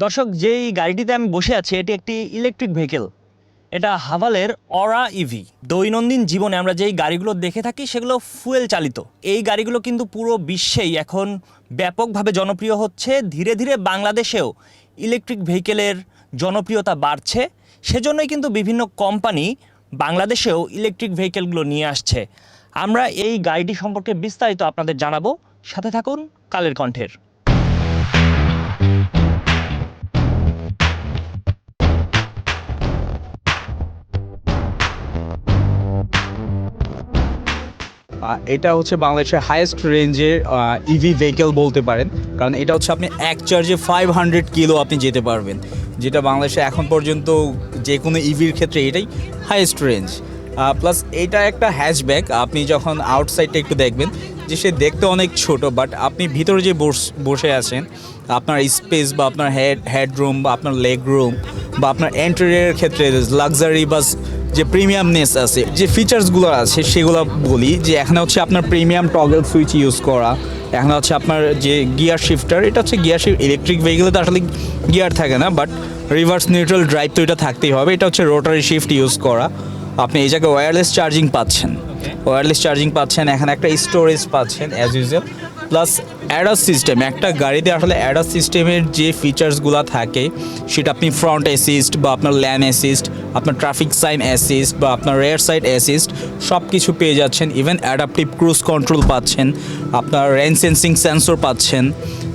দর্শক, যেই গাড়িটিতে আমি বসে আছি এটি একটি ইলেকট্রিক ভেহিকেল। এটা হাভালের অরা ইভি। দৈনন্দিন জীবনে আমরা যেই গাড়িগুলো দেখে থাকি সেগুলো ফুয়েল চালিত। এই গাড়িগুলো কিন্তু পুরো বিশ্বেই এখন ব্যাপকভাবে জনপ্রিয় হচ্ছে। ধীরে ধীরে বাংলাদেশেও ইলেকট্রিক ভেহিকেলের জনপ্রিয়তা বাড়ছে। সেজন্যই কিন্তু বিভিন্ন কোম্পানি বাংলাদেশেও ইলেকট্রিক ভেহিকেলগুলো নিয়ে আসছে। আমরা এই গাড়িটি সম্পর্কে বিস্তারিত আপনাদের জানাবো। সাথে থাকুন কালের কণ্ঠের। এটা হচ্ছে বাংলাদেশের হাইয়েস্ট রেঞ্জের ইভি ভেহিকেল বলতে পারেন, কারণ এটা হচ্ছে আপনি এক চার্জে 500 কিলো আপনি যেতে পারবেন, যেটা বাংলাদেশে এখন পর্যন্ত যে কোনো ইভির ক্ষেত্রে এটাই হাইয়েস্ট রেঞ্জ। প্লাস এটা একটা হ্যাচব্যাক। আপনি যখন আউটসাইডটা একটু দেখবেন যে সে দেখতে অনেক ছোট, বাট আপনি ভিতরে যে বসে আছেন আপনার স্পেস বা আপনার হেডরুম বা আপনার লেগ রুম বা আপনার এন্টেরিয়রের ক্ষেত্রে লাক্সারি বা যে প্রিমিয়ামনেস আছে, যে ফিচার্সগুলো আছে সেগুলো বলি। যে এখানে হচ্ছে আপনার প্রিমিয়াম টগল সুইচ ইউজ করা, এখানে হচ্ছে আপনার যে গিয়ার শিফটার, এটা হচ্ছে গিয়ার শিফট। ইলেকট্রিক ভেহিকেলে তো আসলে গিয়ার থাকে না, বাট রিভার্স নিউট্রাল ড্রাইভ তো এটা থাকতেই হবে। এটা হচ্ছে রোটারি শিফট ইউজ করা। আপনি এই জায়গায় ওয়্যারলেস চার্জিং পাচ্ছেন, এখানে একটা স্টোরেজ পাচ্ছেন as usual. Plus ADAS system, একটা গাড়িতে আসলে অ্যাডাস সিস্টেমের যে ফিচার্সগুলো থাকে সেটা আপনি ফ্রন্ট অ্যাসিস্ট বা আপনার ল্যান অ্যাসিস্ট, আপনার ট্রাফিক সাইন অ্যাসিস্ট বা আপনার রেয়ার সাইড অ্যাসিস্ট সব কিছু পেয়ে যাচ্ছেন। ইভেন অ্যাডাপটিভ ক্রুজ কন্ট্রোল পাচ্ছেন, আপনার রেন সেন্সিং সেন্সর পাচ্ছেন।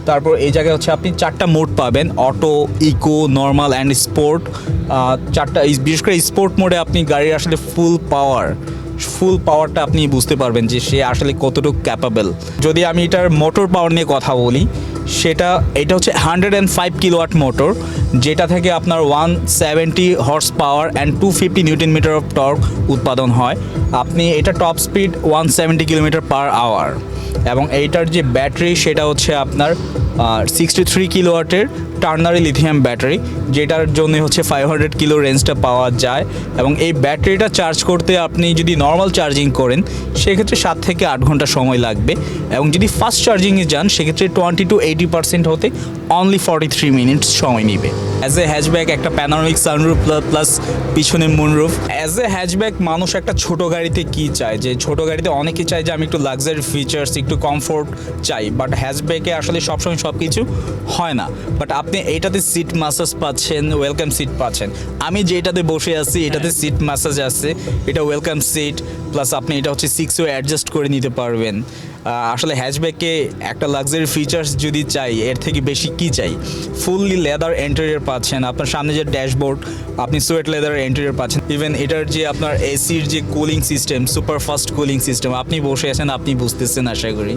তারপর এই জায়গায় হচ্ছে আপনি 4টা মোড পাবেন, auto, eco, normal and sport. 4টা, বিশেষ করে স্পোর্ট মোডে আপনি গাড়ির আসলে ফুল পাওয়ারটা আপনি বুঝতে পারবেন যে সে আসলে কতটুকু ক্যাপাবল। যদি আমি এটার মোটর পাওয়ার নিয়ে কথা বলি, এটা হচ্ছে 105 কিলোওয়াট মোটর, যেটা থেকে আপনার 170 horsepower and 250 newton metre of torque উৎপাদন হয়। আপনি এটা top speed 170 kilometre per hour. এবং এইটার যে ব্যাটারি সেটা হচ্ছে আপনার 63 কিলোওয়াটের টার্নারি লিথিয়াম ব্যাটারি, যেটার জন্য হচ্ছে 500 কিলো রেঞ্জটা পাওয়া যায়। এবং এই ব্যাটারিটা চার্জ করতে আপনি যদি নর্মাল চার্জিং করেন সেক্ষেত্রে 7 থেকে 8 ঘন্টা সময় লাগবে, এবং যদি ফাস্ট চার্জিংয়ে যান সেক্ষেত্রে 20 to 80% হতে অনলি 43 মিনিটস সময় নেবে। অ্যাজ এ হ্যাচব্যাক একটা প্যানোরামিক সানরুফ প্লাস পিছনে মুনরুফ। অ্যাজ এ হ্যাচব্যাক মানুষ একটা ছোট গাড়িতে কি চায়, যে ছোট গাড়িতে অনেকে চায় যে আমি একটু লাক্সারি ফিচার্স, একটু কমফোর্ট চাই, বাট হ্যাচব্যাকে আসলে সবসময় সব কিছু হয় না। বাট আপনি এইটাতে সিট ম্যাসাজ পাচ্ছেন, ওয়েলকাম সিট পাচ্ছেন। আমি যেটাতে বসে আছি এটাতে সিট ম্যাসাজ আছে, এটা ওয়েলকাম সিট। প্লাস আপনি এটা হচ্ছে 6 ওয়ে অ্যাডজাস্ট করে নিতে পারবেন। আসলে হ্যাচব্যাকে একটা লাক্সারি ফিচার্স যদি চাই এর থেকে বেশি কি চাই। ফুললি লেদার ইন্টেরিয়র পাচ্ছেন, আপনার সামনে যে ড্যাশবোর্ড আপনি সুয়েট লেদার ইন্টেরিয়র পাচ্ছেন। ইভেন এটার যে আপনার এসির যে cooling system, super fast cooling system, আপনি বসে আছেন আপনি বুঝতেছেন আশা করি।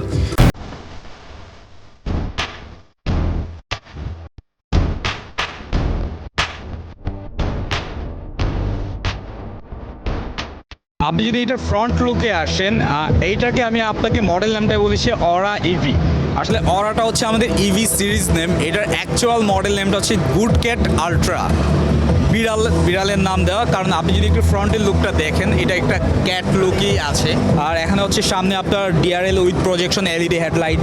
আপনি যদি এটা ফ্রন্ট লুকে আসেন, এইটাকে আমি আপনাকে মডেল নামটা বলেছি অরা ইভি। আসলে অরাটা হচ্ছে আমাদের ইভি সিরিজ নেম, এটার অ্যাকচুয়াল মডেল নেমটা হচ্ছে গুড ক্যাট আলট্রা। বিড়ালের নাম দেওয়া, কারণ আপনি যদি একটু ফ্রন্টের লুকটা দেখেন এটা একটা ক্যাট লুকই আছে। আর এখানে হচ্ছে সামনে আপনার DRL with projection LED headlight,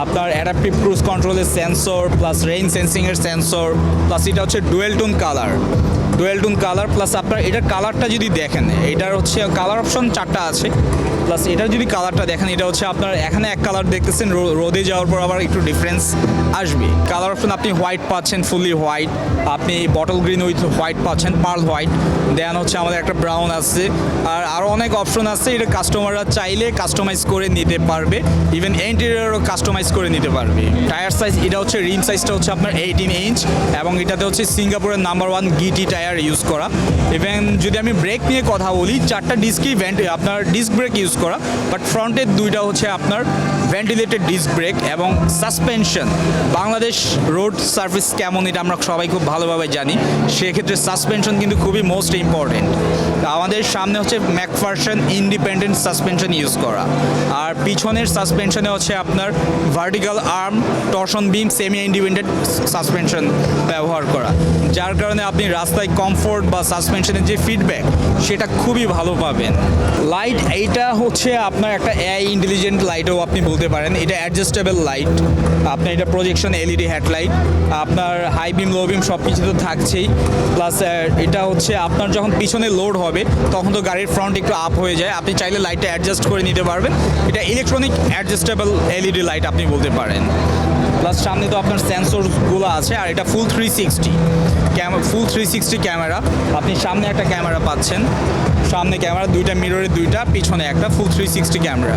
আপনার অ্যাডাপটিভ ক্রুজ কন্ট্রোলের সেন্সর প্লাস রেইন সেন্সিংয়ের সেন্সর, প্লাস এটা হচ্ছে ডুয়েল টোন কালার। প্লাস আপনার এটার কালারটা যদি দেখেন, এটার হচ্ছে কালার অপশন 4টা আছে। প্লাস এটার যদি কালারটা দেখেন, এটা হচ্ছে আপনার এখানে এক কালার দেখতেছেন, রোদে যাওয়ার পর আবার একটু ডিফারেন্স আসবে। কালার অপশন আপনি হোয়াইট পাচ্ছেন, ফুলি হোয়াইট, আপনি বটল গ্রিন উইথ হোয়াইট পাচ্ছেন, পার্ল হোয়াইট। দেন হচ্ছে আমাদের একটা ব্রাউন আছে, আর আরও অনেক অপশন আছে। এটা কাস্টমাররা চাইলে কাস্টমাইজ করে নিতে পারবে, ইভেন ইন্টেরিয়রও কাস্টমাইজ করে নিতে পারবে। টায়ার সাইজ, এটা হচ্ছে রিম সাইজটা হচ্ছে আপনার 18 ইঞ্চ, এবং এটাতে হচ্ছে সিঙ্গাপুরের নাম্বার 1 গিটি টায়ার ইউজ করা। ইভেন যদি আমি ব্রেক নিয়ে কথা বলি, 4টা ডিস্কই আপনার ডিস্ক ব্রেক ইউজ করা, বাট ফ্রন্টের 2টা হচ্ছে আপনার ভেন্টিলেটেড ডিস্ক ব্রেক। এবং সাসপেনশন, বাংলাদেশ রোড সার্ভিস কেমন এটা আমরা সবাই খুব ভালোভাবে জানি, সেক্ষেত্রে সাসপেনশন কিন্তু খুবই মোস্ট ইম্পর্টেন্ট। আমাদের সামনে হচ্ছে ম্যাকফারসন ইন্ডিপেন্ডেন্ট সাসপেনশন ইউজ করা, আর পিছনের সাসপেনশনে হচ্ছে আপনার ভার্টিক্যাল আর্ম টর্শন বিম সেমি ইন্ডিপেন্ডেন্ট সাসপেনশন ব্যবহার করা, যার কারণে আপনি রাস্তায় কমফোর্ট বা সাসপেনশনের যে ফিডব্যাক সেটা খুবই ভালো পাবেন। লাইট এইটা হচ্ছে আপনার একটা এআই ইন্টেলিজেন্ট লাইটও আপনি বলতে পারেন। এটা অ্যাডজাস্টেবল লাইট, আপনার এটা প্রজেকশন এলইডি হেডলাইট, আপনার হাই বিম লো বিম সব কিছু তো থাকছেই। প্লাস এটা হচ্ছে আপনার যখন পিছনে লোড হবে তখন তো গাড়ির ফ্রন্ট একটু আপ হয়ে যায়, আপনি চাইলে লাইটটা অ্যাডজাস্ট করে নিতে পারবেন। এটা ইলেকট্রনিক অ্যাডজাস্টেবল এলইডি লাইট আপনি বলতে পারেন। প্লাস সামনে তো আপনার সেন্সরগুলো আছে, আর এটা ফুল 360 ফুল 360 ক্যামেরা। আপনি সামনে একটা ক্যামেরা পাচ্ছেন, সামনে ক্যামেরা দুইটা, মিররের দুইটা, পিছনে একটা, ফুল 360 ক্যামেরা।